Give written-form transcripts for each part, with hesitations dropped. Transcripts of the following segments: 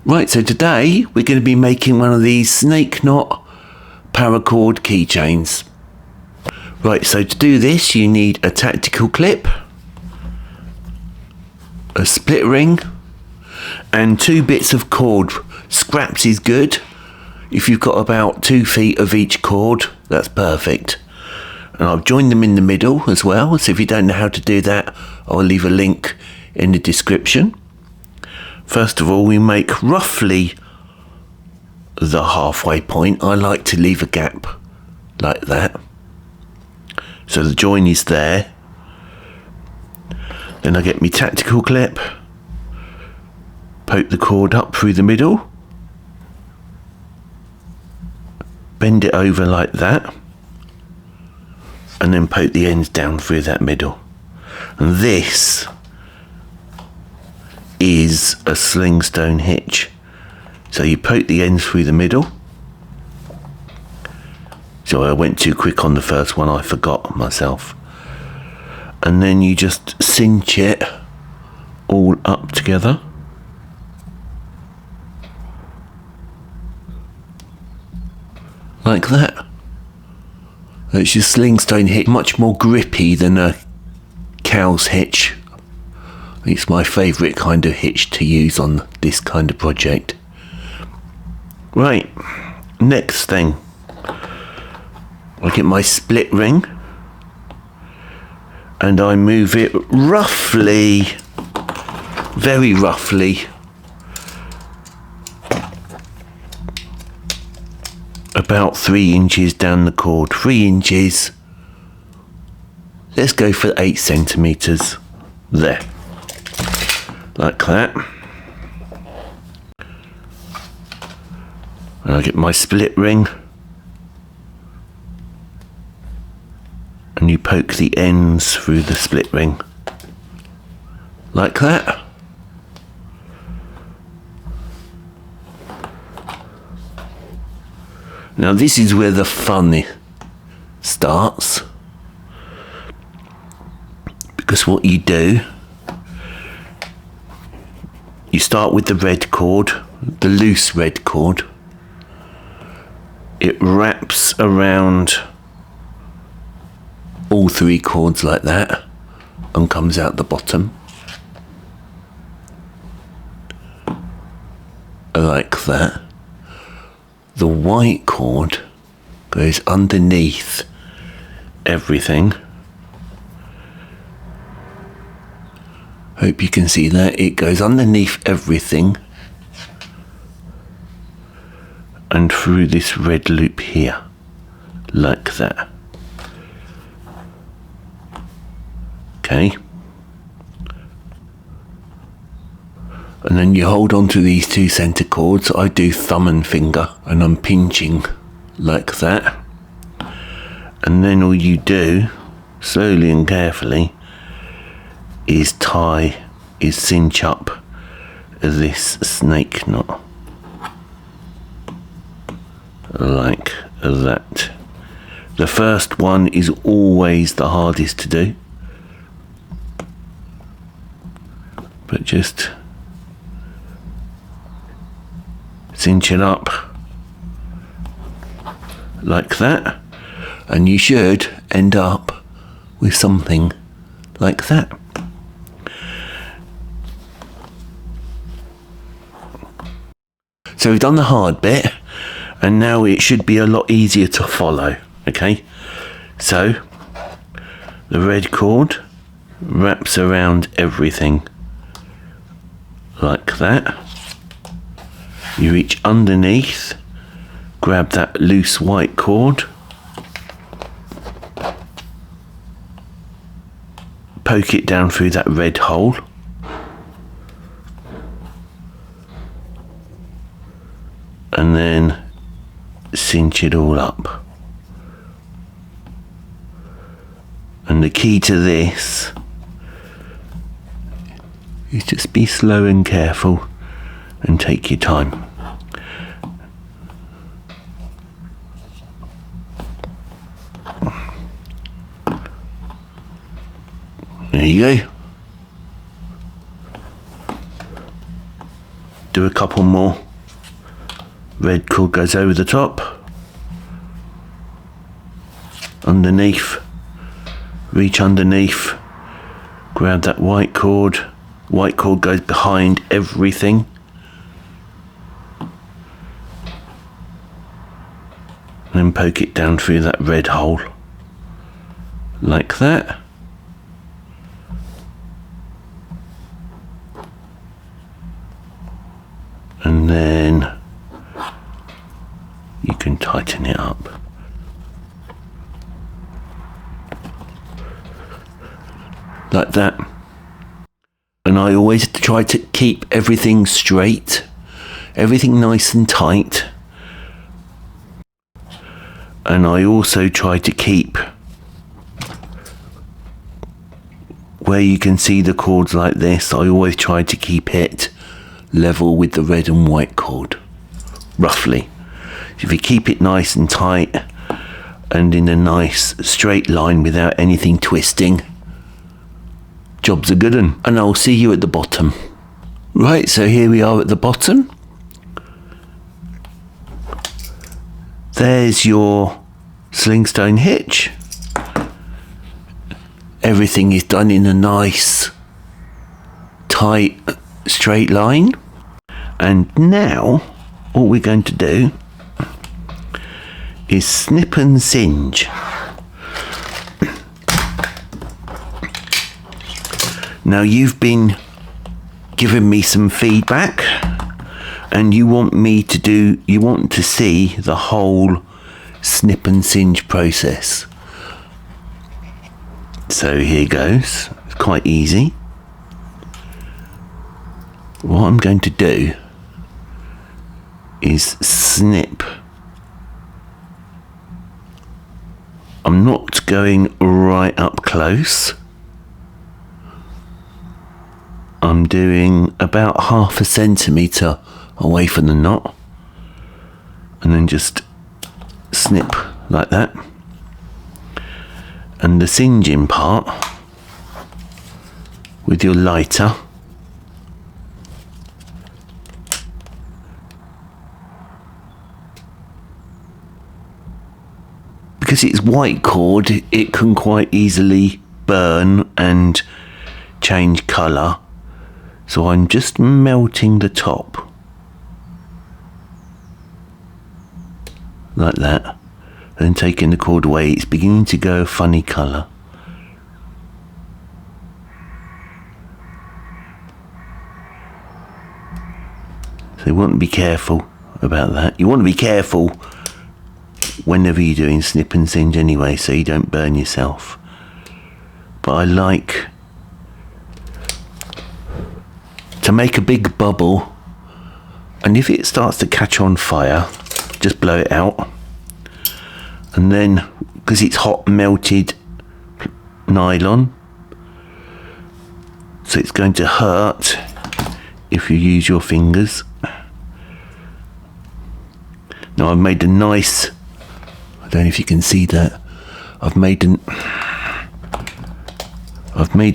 Right, so today we're going to be making one of these snake knot paracord keychains. Right, so to do this you need a tactical clip, a split ring, and 2 bits of cord. Scraps is good. If you've got about 2 feet of each cord, that's perfect. And I've joined them in the middle as well, so if you don't know how to do that, I'll leave a link in the description. First of all, we make roughly the halfway point. I like to leave a gap like that, so the join is there. Then I get my tactical clip, poke the cord up through the middle, bend it over like that, and then poke the ends down through that middle. And this is a Slingstone Hitch. So you poke the ends through the middle. So I went too quick on the first one, I forgot myself. And then you just cinch it all up together. Like that. It's your Slingstone hitch, much more grippy than a cow's hitch. It's my favourite kind of hitch to use on this kind of project. Right, next thing. I get my split ring and I move it roughly, very roughly, about 3 inches down the cord. 3 inches. Let's go for 8 centimetres. There. Like that. And I get my split ring. And you poke the ends through the split ring. Like that. Now this is where the fun starts. Because what you do, you start with the red cord, the loose red cord. It wraps around all 3 cords like that and comes out the bottom. Like that. The white cord goes underneath everything. Hope you can see that. It goes underneath everything and through this red loop here, like that. Okay. And then you hold on to these 2 center cords. I do thumb and finger, and I'm pinching like that. And then all you do, slowly and carefully, is cinch up this snake knot. Like that. The first one is always the hardest to do. But just cinch it up like that, and you should end up with something like that. So we've done the hard bit, and now it should be a lot easier to follow. Okay, so the red cord wraps around everything like that. You reach underneath, grab that loose white cord, poke it down through that red hole, and then cinch it all up. And the key to this is just be slow and careful and take your time. There you go. do a couple more. Red cord goes over the top, underneath, reach underneath, grab that white cord goes behind everything, and then poke it down through that red hole, like that. And then you can tighten it up. Like that. And I always try to keep everything straight, everything nice and tight. And I also try to keep where you can see the cords like this, I always try to keep it level with the red and white cord, roughly. If you keep it nice and tight and in a nice straight line without anything twisting, job's a good one. And I'll see you at the bottom. Right, so here we are at the bottom. There's your Slingstone hitch. Everything is done in a nice tight straight line. And now all we're going to do is snip and singe. Now you've been giving me some feedback and you want to see the whole snip and singe process. So here goes. It's quite easy. What I'm going to do is snip. I'm not going right up close. I'm doing about 1/2 centimetre away from the knot, and then just snip like that. And the singeing part with your lighter, because it's white cord, it can quite easily burn and change colour. So I'm just melting the top like that, and taking the cord away. It's beginning to go a funny colour. So you want to be careful about that. You want to be careful whenever you're doing snip and singe anyway, so you don't burn yourself. But I like to make a big bubble, and if it starts to catch on fire, just blow it out. And then, because it's hot melted nylon, so it's going to hurt if you use your fingers. Now I've made a nice, I don't know if you can see that, I've made a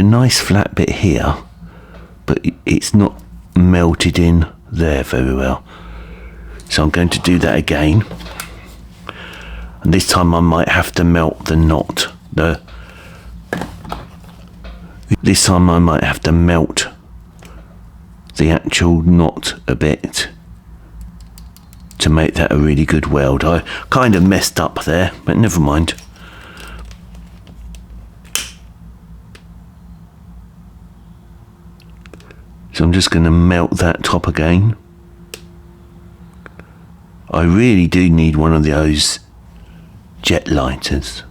nice flat bit here, but it's not melted in there very well. So I'm going to do that again. And this time I might have to melt the knot. This time I might have to melt the actual knot a bit to make that a really good weld. I kind of messed up there, but never mind. So I'm just going to melt that top again. I really do need one of those jet lighters.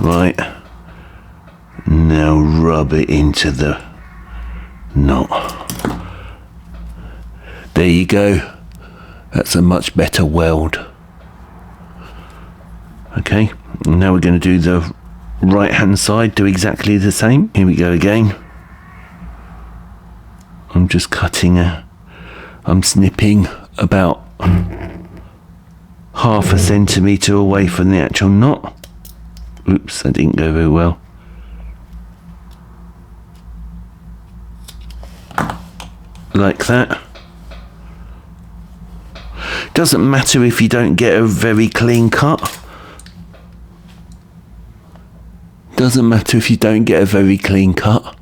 Right, now rub it into the knot. There you go. That's a much better weld. Okay, now we're going to do the right hand side, do exactly the same. Here we go again. I'm just cutting I'm snipping about 1/2 centimetre away from the actual knot. Oops, that didn't go very well. like that. Doesn't matter if you don't get a very clean cut. Doesn't matter if you don't get a very clean cut.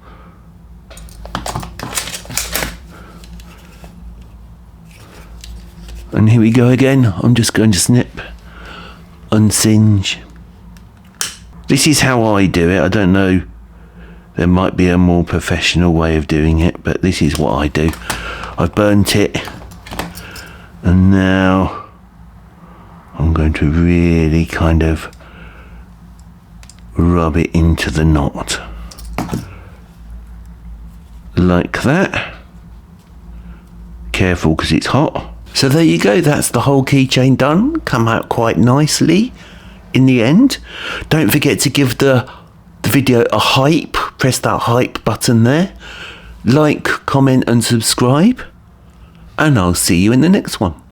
And here we go again. I'm just going to snip and singe. This is how I do it. I don't know, there might be a more professional way of doing it, but this is what I do. I've burnt it, and now I'm going to really kind of rub it into the knot like that. Careful because it's hot. So there you go, that's the whole keychain done. Come out quite nicely in the end. Don't forget to give the video a hype. Press that hype button there. Like, comment and subscribe. And I'll see you in the next one.